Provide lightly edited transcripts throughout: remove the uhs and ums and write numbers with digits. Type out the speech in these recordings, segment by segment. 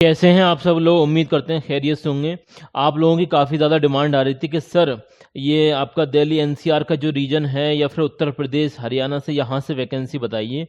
कैसे हैं आप सब लोग। उम्मीद करते हैं खैरियत से होंगे। आप लोगों की काफ़ी ज़्यादा डिमांड आ रही थी कि सर ये आपका दिल्ली एनसीआर का जो रीजन है या फिर उत्तर प्रदेश हरियाणा से यहाँ से वैकेंसी बताइए।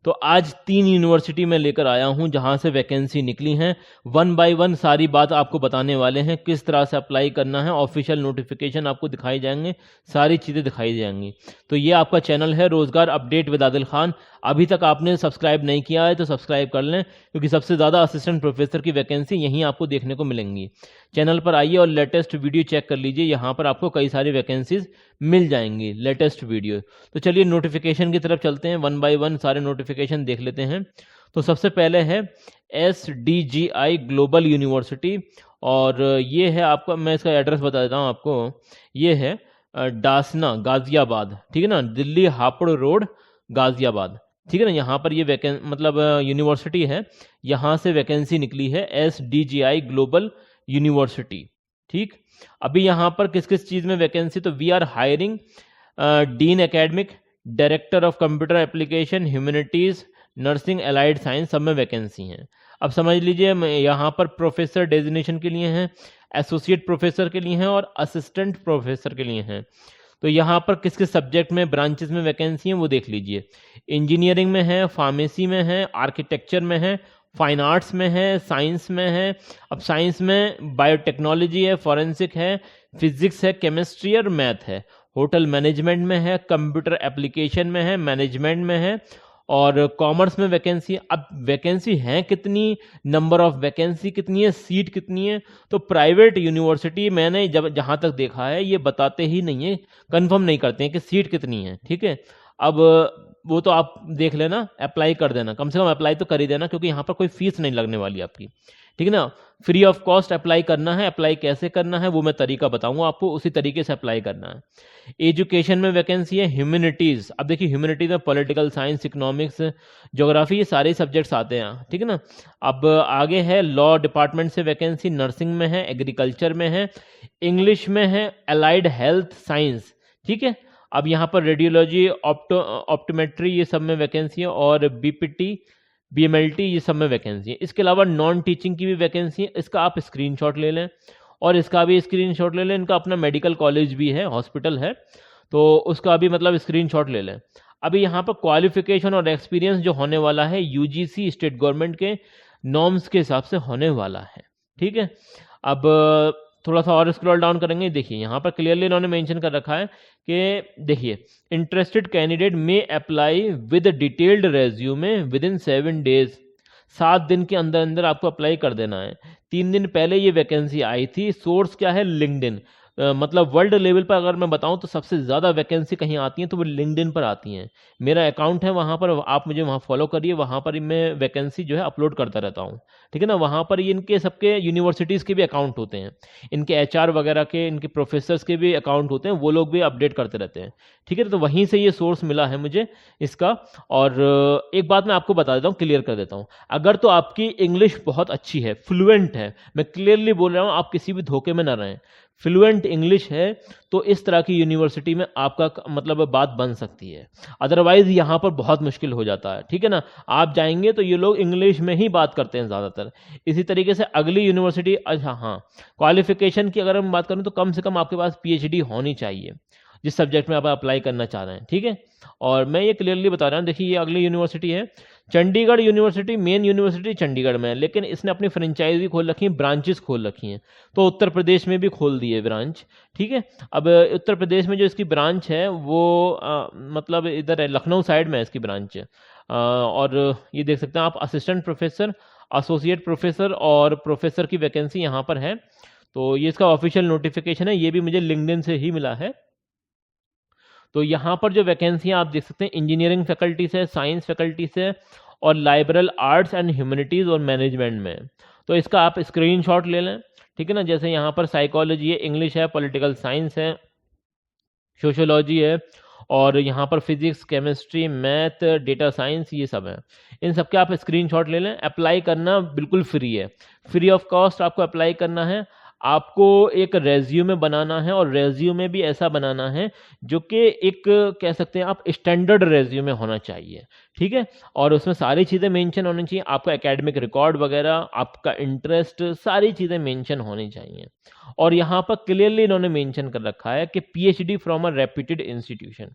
तो आज 3 यूनिवर्सिटी में लेकर आया हूँ जहाँ से वैकेंसी निकली हैं। वन बाय वन सारी बात आपको बताने वाले हैं, किस तरह से अप्लाई करना है, ऑफिशियल नोटिफिकेशन आपको दिखाई जाएंगे, सारी चीज़ें दिखाई जाएंगी। तो ये आपका चैनल है रोज़गार अपडेट विद आदिल खान। अभी तक आपने सब्सक्राइब नहीं किया है तो सब्सक्राइब कर लें, क्योंकि सबसे ज़्यादा असिस्टेंट प्रोफेसर की वैकेंसी यहीं आपको देखने को मिलेंगी। चैनल पर आइए और लेटेस्ट वीडियो चेक कर लीजिए, यहाँ पर आपको कई सारी वैकेंसीज मिल जाएंगी, लेटेस्ट वीडियो। तो चलिए नोटिफिकेशन की तरफ चलते हैं, वन बाय वन सारे नोटिफिकेशन देख लेते हैं। तो सबसे पहले है SDGI ग्लोबल यूनिवर्सिटी, और ये है आपका, मैं इसका एड्रेस बता देता हूँ आपको। ये है डासना गाजियाबाद, ठीक है ना, दिल्ली हापुड़ रोड गाजियाबाद, ठीक है ना। यहाँ पर ये यूनिवर्सिटी है, यहाँ से वैकेंसी निकली है SDGI ग्लोबल यूनिवर्सिटी। ठीक, अभी यहाँ पर किस किस चीज़ में वैकेंसी, तो we are hiring dean academic, director of computer application, humanities, nursing, allied science, सब में वैकेंसी हैं। अब समझ लीजिए यहाँ पर प्रोफेसर डेजिग्नेशन के लिए हैं, एसोसिएट प्रोफेसर के लिए हैं और असिस्टेंट प्रोफेसर के लिए हैं। तो यहाँ पर किस किस सब्जेक्ट में ब्रांचेस में वैकेंसी हैं वो देख लीजिए। इंजीनियरिंग में है, फार्मेसी में है, आर्किटेक्चर में है, फाइन आर्ट्स में है, साइंस में है। अब साइंस में बायोटेक्नोलॉजी है, फॉरेंसिक है, फिजिक्स है, केमिस्ट्री और मैथ है। होटल मैनेजमेंट में है, कंप्यूटर एप्लीकेशन में है, मैनेजमेंट में है, और कॉमर्स में वैकेंसी। अब वैकेंसी है कितनी, नंबर ऑफ वैकेंसी कितनी है, सीट कितनी है, तो प्राइवेट यूनिवर्सिटी मैंने जब जहाँ तक देखा है ये बताते ही नहीं है, कंफर्म नहीं करते हैं कि सीट कितनी है। ठीक है, अब वो तो आप देख लेना, अप्लाई कर देना, कम से कम अप्लाई तो कर ही देना, क्योंकि यहाँ पर कोई फीस नहीं लगने वाली आपकी, ठीक है ना। फ्री ऑफ कॉस्ट अप्लाई करना है। अप्लाई कैसे करना है वो मैं तरीका बताऊंगा आपको, उसी तरीके से अप्लाई करना है। एजुकेशन में वैकेंसी है, ह्यूमैनिटीज़। अब देखिए ह्यूमैनिटीज़ में पॉलिटिकल साइंस, इकोनॉमिक्स, ज्योग्राफी, ये सारे सब्जेक्ट्स आते हैं, ठीक है ना। अब आगे है लॉ डिपार्टमेंट से वैकेंसी, नर्सिंग में है, एग्रीकल्चर में है, इंग्लिश में है, अलाइड हेल्थ साइंस, ठीक है। अब यहाँ पर रेडियोलॉजी, ऑप्टोमेट्री, ये सब में वैकेंसी है, और BPT, BMLT, ये सब में वैकेंसी है। इसके अलावा नॉन टीचिंग की भी वैकेंसी है, इसका आप स्क्रीनशॉट ले लें, और इसका भी स्क्रीनशॉट ले लें। इनका अपना मेडिकल कॉलेज भी है, हॉस्पिटल है, तो उसका भी स्क्रीनशॉट ले लें। अभी यहाँ पर क्वालिफिकेशन और एक्सपीरियंस जो होने वाला है UGC स्टेट गवर्नमेंट के नॉर्म्स के हिसाब से होने वाला है, ठीक है। अब थोड़ा सा और स्क्रॉल डाउन करेंगे, देखिए यहाँ पर क्लियरली इन्होंने मेंशन कर रखा है कि देखिए interested candidate may apply with detailed resume with in 7 days. 7 दिन के अंदर अंदर आपको अप्लाई कर देना है। 3 दिन पहले ये वैकेंसी आई थी। सोर्स क्या है, लिंक्डइन। मतलब वर्ल्ड लेवल पर अगर मैं बताऊं तो सबसे ज़्यादा वैकेंसी कहीं आती हैं तो वो लिंक्डइन पर आती हैं। मेरा अकाउंट है वहाँ पर, आप मुझे वहाँ फॉलो करिए, वहाँ पर मैं वैकेंसी जो है अपलोड करता रहता हूँ, ठीक है ना। वहाँ पर इनके सबके यूनिवर्सिटीज़ के भी अकाउंट होते हैं, इनके HR वगैरह के, इनके प्रोफेसर्स के भी अकाउंट होते हैं, वो लोग भी अपडेट करते रहते हैं, ठीक है। तो वहीं से ये सोर्स मिला है मुझे इसका। और एक बात मैं आपको बता देता हूँ, क्लियर कर देता हूँ, अगर तो आपकी इंग्लिश बहुत अच्छी है, फ्लुएंट है, मैं क्लियरली बोल रहा हूँ, आप किसी भी धोखे में ना रहें, फ्लुएंट इंग्लिश है, तो इस तरह की यूनिवर्सिटी में आपका बात बन सकती है। अदरवाइज यहाँ पर बहुत मुश्किल हो जाता है, ठीक है ना। आप जाएंगे तो ये लोग इंग्लिश में ही बात करते हैं ज़्यादातर। इसी तरीके से अगली यूनिवर्सिटी, अच्छा हाँ, क्वालिफिकेशन की अगर मैं बात करूँ तो कम से कम आपके पास PhD होनी चाहिए जिस सब्जेक्ट में आप अप्लाई करना चाह रहे हैं, ठीक है। और मैं ये क्लियरली बता रहा हूँ, देखिए ये अगली यूनिवर्सिटी है Chandigarh university. Main university Chandigarh में है, लेकिन इसने अपनी फ्रेंचाइजी खोल रखी है, ब्रांचेस खोल रखी हैं, तो उत्तर प्रदेश में भी खोल दी है ब्रांच, ठीक है। अब उत्तर प्रदेश में जो इसकी ब्रांच है वो इधर है, लखनऊ साइड में है इसकी ब्रांच। और ये देख सकते हैं आप, असिस्टेंट प्रोफेसर, एसोसिएट प्रोफेसर और प्रोफेसर की वैकेंसी यहाँ पर है। तो ये इसका ऑफिशियल नोटिफिकेशन है, ये भी मुझे लिंक्डइन से ही मिला है। तो यहाँ पर जो वैकेंसियाँ आप देख सकते हैं, इंजीनियरिंग फैकल्टी से, साइंस फैकल्टी से, और लाइबरल आर्ट्स एंड ह्यूमैनिटीज़ और मैनेजमेंट में। तो इसका आप स्क्रीनशॉट ले लें, ठीक है ना। जैसे यहाँ पर साइकोलॉजी है, इंग्लिश है, पॉलिटिकल साइंस है, सोशोलॉजी है, और यहाँ पर physics, chemistry, math, data science, ये सब है। इन सब के आप स्क्रीनशॉट ले लें। अप्लाई करना बिल्कुल फ्री है, फ्री ऑफ कॉस्ट आपको अप्लाई करना है। आपको एक रेज्यूमे बनाना है, और रेज्यूमे भी ऐसा बनाना है जो कि एक कह सकते हैं आप स्टैंडर्ड रेज्यूमे होना चाहिए, ठीक है। और उसमें सारी चीज़ें मेंशन होनी चाहिए, आपका एकेडमिक रिकॉर्ड वगैरह, आपका इंटरेस्ट, सारी चीज़ें मेंशन होनी चाहिए। और यहाँ पर क्लियरली इन्होंने मेंशन कर रखा है कि PhD from a reputed institution.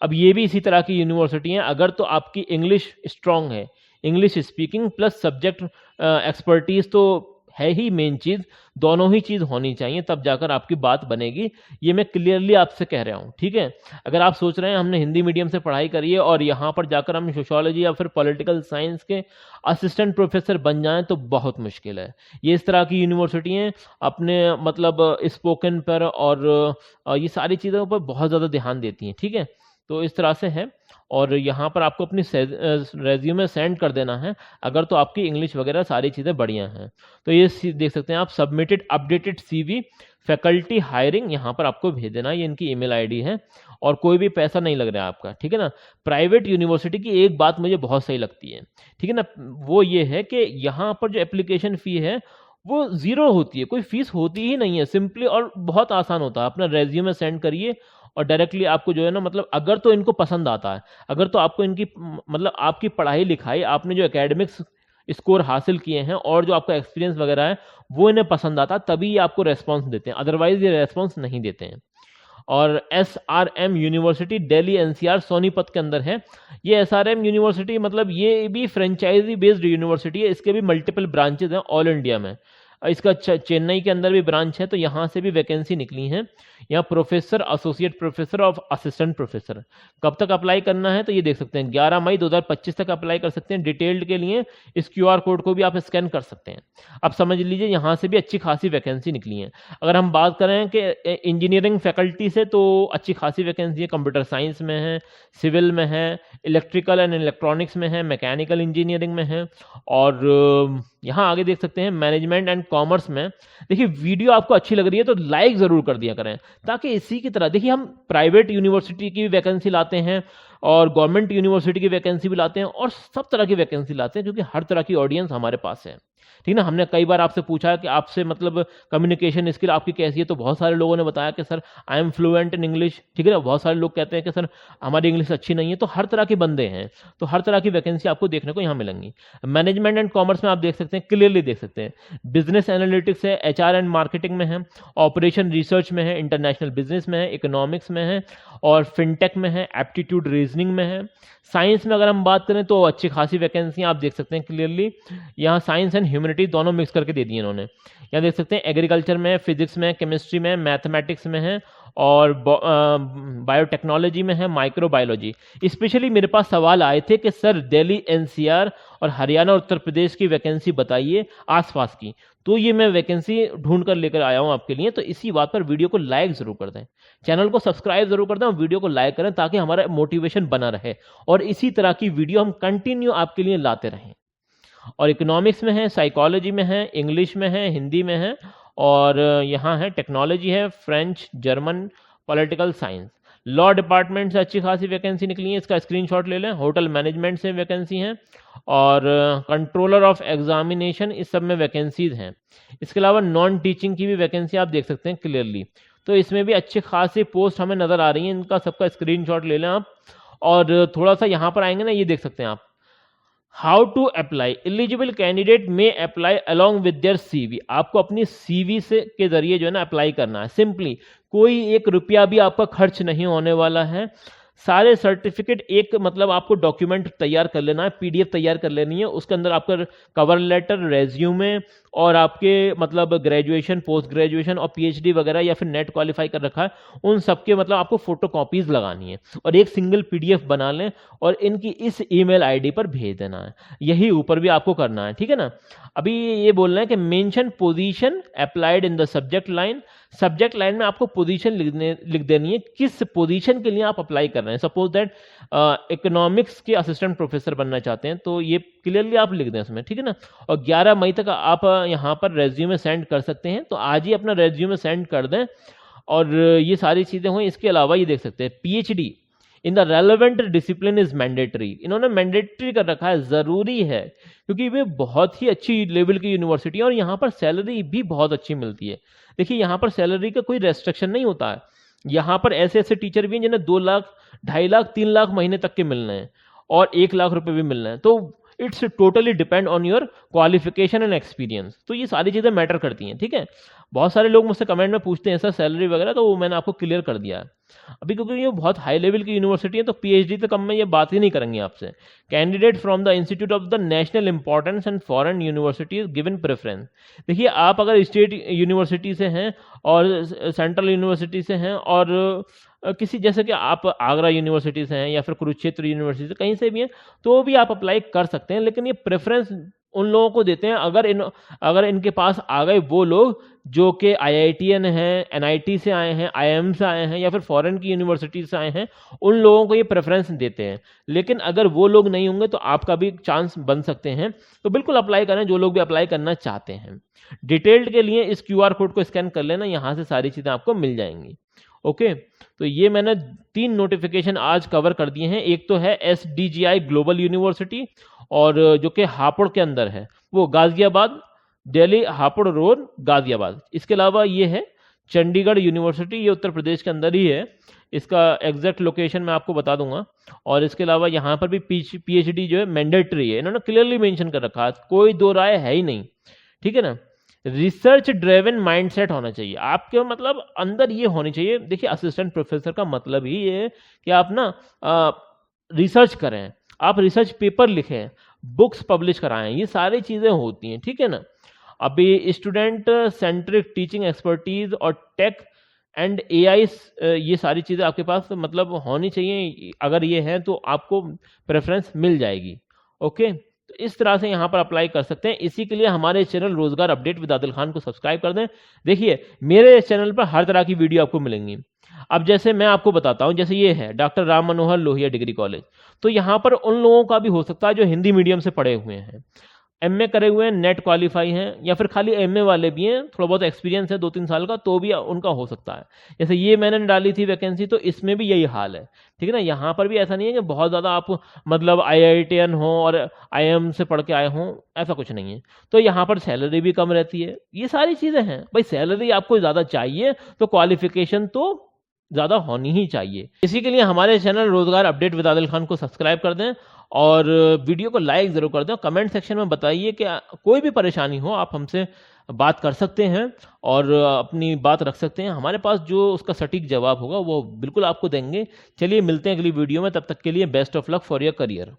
अब ये भी इसी तरह की यूनिवर्सिटी हैं, अगर तो आपकी इंग्लिश स्ट्रांग है, English speaking plus subject expertise तो है ही मेन चीज़, दोनों ही चीज़ होनी चाहिए, तब जाकर आपकी बात बनेगी। ये मैं क्लियरली आपसे कह रहा हूँ, ठीक है। अगर आप सोच रहे हैं हमने हिंदी मीडियम से पढ़ाई करी है और यहाँ पर जाकर हम सोशोलॉजी या फिर पॉलिटिकल साइंस के असिस्टेंट प्रोफेसर बन जाएं, तो बहुत मुश्किल है। ये इस तरह की यूनिवर्सिटी हैं, अपने मतलब स्पोकन पर और ये सारी चीज़ों पर बहुत ज़्यादा ध्यान देती हैं, ठीक है। तो इस तरह से है, और यहाँ पर आपको अपनी रेज्यूमे सेंड कर देना है, अगर तो आपकी इंग्लिश वगैरह सारी चीज़ें बढ़िया हैं। तो ये देख सकते हैं आप, submitted updated CV faculty hiring, यहाँ पर आपको भेज देना है, ये इनकी ईमेल आईडी है, और कोई भी पैसा नहीं लग रहा है आपका, ठीक है ना। प्राइवेट यूनिवर्सिटी की एक बात मुझे बहुत सही लगती है, ठीक है ना, वो ये है कि यहाँ पर जो एप्लीकेशन फ़ी है वो ज़ीरो होती है, कोई फीस होती ही नहीं है, सिंपली, और बहुत आसान होता है। अपना रेज्यूमे सेंड करिए और डायरेक्टली आपको जो है ना, मतलब अगर तो इनको पसंद आता है, अगर तो आपको इनकी मतलब आपकी पढ़ाई लिखाई, आपने जो एकेडमिक्स स्कोर हासिल किए हैं और जो आपका एक्सपीरियंस वगैरह है वो इन्हें पसंद आता, तभी ये आपको रेस्पॉन्स देते हैं, अदरवाइज ये रेस्पॉन्स नहीं देते हैं। और SRM university Delhi NCR Sonipat के अंदर है। ये SRM यूनिवर्सिटी मतलब ये भी फ्रेंचाइजी बेस्ड यूनिवर्सिटी है, इसके भी मल्टीपल ब्रांचेज हैं ऑल इंडिया में। इसका चेन्नई के अंदर भी ब्रांच है, तो यहाँ से भी वैकेंसी निकली है। यहाँ प्रोफेसर, एसोसिएट प्रोफेसर और असिस्टेंट प्रोफेसर। कब तक अप्लाई करना है, तो ये देख सकते हैं 11 मई 2025 तक अप्लाई कर सकते हैं। डिटेल्ड के लिए इस QR कोड को भी आप स्कैन कर सकते हैं। अब समझ लीजिए यहाँ से भी अच्छी खासी वैकेंसी निकली है। अगर हम बात करें कि इंजीनियरिंग फैकल्टी से, तो अच्छी खासी वैकेंसी है, कंप्यूटर साइंस में है, सिविल में है, इलेक्ट्रिकल एंड इलेक्ट्रॉनिक्स में है, मैकेनिकल इंजीनियरिंग में है, और यहाँ आगे देख सकते हैं मैनेजमेंट एंड कॉमर्स में। देखिए वीडियो आपको अच्छी लग रही है तो लाइक ज़रूर कर दिया करें, ताकि इसी की तरह देखिए हम प्राइवेट यूनिवर्सिटी की वैकेंसी लाते हैं और गवर्नमेंट यूनिवर्सिटी की वैकेंसी भी लाते हैं और सब तरह की वैकेंसी लाते हैं, क्योंकि हर तरह की ऑडियंस हमारे पास है, ठीक ना। हमने कई बार आपसे पूछा कि आपसे मतलब कम्युनिकेशन स्किल आपकी कैसी है, तो बहुत सारे लोगों ने बताया कि sir I am fluent in English, ठीक है ना। बहुत सारे लोग कहते हैं कि सर हमारी इंग्लिश अच्छी नहीं है। तो हर तरह के बंदे हैं, तो हर तरह की वैकेंसी आपको देखने को यहाँ मिलेंगी। मैनेजमेंट एंड कॉमर्स में आप देख सकते हैं, क्लियरली देख सकते हैं, बिजनेस एनालिटिक्स है, HR एंड मार्केटिंग में है, ऑपरेशन रिसर्च में है, इंटरनेशनल बिजनेस में है, इकोनॉमिक्स में है, और फिनटेक में है, एप्टीट्यूड रीजनिंग में है। साइंस में अगर हम बात करें तो अच्छी खासी वैकेंसी आप देख सकते हैं क्लियरली। यहाँ साइंस एंड ह्यूमैनिटीज दोनों मिक्स करके दे दिए इन्होंने। यहाँ देख सकते हैं एग्रीकल्चर में, फिजिक्स में, केमिस्ट्री में, मैथमेटिक्स में है, और बायोटेक्नोलॉजी में है, माइक्रोबायोलॉजी। स्पेशली मेरे पास सवाल आए थे कि सर दिल्ली NCR और हरियाणा उत्तर प्रदेश की वैकेंसी बताइए आसपास की, तो ये मैं वैकेंसी ढूंढ कर लेकर आया हूं आपके लिए। तो इसी बात पर वीडियो को लाइक जरूर कर दें, चैनल को सब्सक्राइब जरूर कर दें और वीडियो को लाइक करें, ताकि हमारा मोटिवेशन बना रहे और इसी तरह की वीडियो हम कंटिन्यू आपके लिए लाते रहें। और इकोनॉमिक्स में है, साइकोलॉजी में है, इंग्लिश में है, हिंदी में है, और यहाँ है टेक्नोलॉजी है, French, German, political science. Law department से अच्छी खासी वैकेंसी निकली है, इसका स्क्रीनशॉट ले लें। होटल मैनेजमेंट से वैकेंसी है, और कंट्रोलर ऑफ एग्जामिनेशन, इस सब में वैकेंसीज हैं। इसके अलावा नॉन टीचिंग की भी वैकेंसी आप देख सकते हैं क्लियरली। तो इसमें भी अच्छी खासी पोस्ट हमें नज़र आ रही हैं, इनका सबका स्क्रीनशॉट ले लें आप। और थोड़ा सा यहाँ पर आएंगे ना, ये देख सकते हैं आप, how to apply, eligible candidate में apply along with their CV। आपको अपनी CV से के जरिए जो है ना अप्लाई करना है, सिंपली कोई 1 रुपया भी आपका खर्च नहीं होने वाला है। सारे सर्टिफिकेट एक मतलब आपको डॉक्यूमेंट तैयार कर लेना है, PDF तैयार कर लेनी है, उसके अंदर आपका कवर लेटर, रेज्यूमे, और आपके मतलब ग्रेजुएशन, पोस्ट ग्रेजुएशन और PhD वगैरह या फिर नेट क्वालिफाई कर रखा है, उन सबके मतलब आपको फोटो कॉपीज लगानी है और एक सिंगल PDF बना लें और इनकी इस ईमेल आईडी पर भेज देना है। यही ऊपर भी आपको करना है, ठीक है ना। अभी ये बोल रहे हैं कि mention position applied in the subject line. Subject line में आपको पोजीशन लिख देनी है, किस पोजीशन के लिए आप अप्लाई कर रहे हैं। सपोज दैट इकोनॉमिक्स के असिस्टेंट प्रोफेसर बनना चाहते हैं, तो ये क्लियरली आप लिख दें उसमें, ठीक है ना। और 11 मई तक आप यहाँ पर रेज्यूमे सेंड कर सकते हैं, तो आज ही अपना रेज्यूमे सेंड कर दें और ये सारी चीज़ें हुई। इसके अलावा ये देख सकते हैं PhD, in the relevant discipline is mandatory, इन्होंने मैंडेटरी कर रखा है, ज़रूरी है, क्योंकि वे बहुत ही अच्छी लेवल की यूनिवर्सिटी है और यहाँ पर सैलरी भी बहुत अच्छी मिलती है। देखिए यहाँ पर सैलरी का कोई रेस्ट्रिक्शन नहीं होता है, यहाँ पर ऐसे ऐसे टीचर भी हैं जिन्हें 2 लाख, 2.5 लाख, 3 लाख महीने तक के मिलने हैं और 1 लाख रुपए भी मिलने हैं। तो it's totally depend on your qualification and experience. तो ये सारी चीज़ें मैटर करती हैं, ठीक है। बहुत सारे लोग मुझसे कमेंट में पूछते हैं सर सैलरी वगैरह, तो वो मैंने आपको क्लियर कर दिया है। अभी क्योंकि ये बहुत हाई लेवल की यूनिवर्सिटी है तो पीएचडी से कम में ये बात ही नहीं करेंगे आपसे। Candidate from the institute of the national importance and foreign universities given preference. देखिए आप अगर स्टेट यूनिवर्सिटी से हैं और सेंट्रल यूनिवर्सिटी से हैं और किसी जैसे कि आप आगरा यूनिवर्सिटी से हैं या फिर कुरुक्षेत्र यूनिवर्सिटी से कहीं से भी हैं, तो भी आप अप्लाई कर सकते हैं, लेकिन ये प्रेफरेंस उन लोगों को देते हैं अगर इनके पास आ गए वो लोग जो कि आईआईटीएन हैं, एनआईटी से आए हैं, आईएम से आए हैं या फिर फॉरेन की यूनिवर्सिटी से आए हैं, उन लोगों को ये प्रेफरेंस देते हैं। लेकिन अगर वो लोग नहीं होंगे तो आपका भी चांस बन सकते हैं, तो बिल्कुल अप्लाई करें जो लोग भी अप्लाई करना चाहते हैं। डिटेल्ड के लिए इस क्यूआर कोड को स्कैन कर लेना, यहाँ से सारी चीज़ें आपको मिल जाएंगी। ओके, तो ये मैंने 3 नोटिफिकेशन आज कवर कर दिए हैं। एक तो है एसडीजीआई ग्लोबल यूनिवर्सिटी और जो कि हापुड़ के अंदर है, वो गाजियाबाद, दिल्ली हापुड़ रोड गाजियाबाद। इसके अलावा ये है चंडीगढ़ यूनिवर्सिटी, ये उत्तर प्रदेश के अंदर ही है, इसका एग्जैक्ट लोकेशन मैं आपको बता दूंगा। और इसके अलावा यहाँ पर भी पीएचडी जो है मैंडेटरी है, इन्होंने क्लियरली मेंशन कर रखा है, कोई दो राय है ही नहीं, ठीक है ना। रिसर्च ड्रिवन माइंडसेट होना चाहिए आपके, मतलब अंदर ये होनी चाहिए। देखिए असिस्टेंट प्रोफेसर का मतलब ही ये है कि आप ना रिसर्च करें, आप रिसर्च पेपर लिखें, बुक्स पब्लिश कराएं, ये सारी चीज़ें होती हैं, ठीक है ना। अभी स्टूडेंट सेंट्रिक टीचिंग एक्सपर्टीज और टेक एंड एआई, ये सारी चीज़ें आपके पास मतलब होनी चाहिए। अगर ये है तो आपको प्रेफरेंस मिल जाएगी। ओके, तो इस तरह से यहाँ पर अप्लाई कर सकते हैं। इसी के लिए हमारे चैनल रोजगार अपडेट विद आदिल खान को सब्सक्राइब कर दें। देखिए मेरे चैनल पर हर तरह की वीडियो आपको मिलेंगी। अब जैसे मैं आपको बताता हूँ, जैसे ये है doctor Ram Manohar Lohia degree college, तो यहाँ पर उन लोगों का भी हो सकता है जो हिंदी मीडियम से पढ़े हुए हैं, एमए करे हुए हैं, नेट क्वालिफाई हैं, या फिर खाली एमए वाले भी हैं, थोड़ा बहुत एक्सपीरियंस है 2-3 साल का, तो भी उनका हो सकता है। जैसे ये मैंने डाली थी वैकेंसी, तो इसमें भी यही हाल है, ठीक है ना। यहाँ पर भी ऐसा नहीं है कि बहुत ज़्यादा आप मतलब आईआईटीएन हो और आईएम से पढ़ के आए हों, ऐसा कुछ नहीं है। तो यहाँ पर सैलरी भी कम रहती है, ये सारी चीज़ें हैं। भाई सैलरी आपको ज़्यादा चाहिए तो क्वालिफिकेशन तो ज़्यादा होनी ही चाहिए। इसी के लिए हमारे चैनल रोजगार अपडेट विद आदिल खान को सब्सक्राइब कर दें और वीडियो को लाइक ज़रूर कर दें। कमेंट सेक्शन में बताइए कि कोई भी परेशानी हो आप हमसे बात कर सकते हैं और अपनी बात रख सकते हैं। हमारे पास जो उसका सटीक जवाब होगा वो बिल्कुल आपको देंगे। चलिए मिलते हैं अगली वीडियो में, तब तक के लिए best of luck for your career.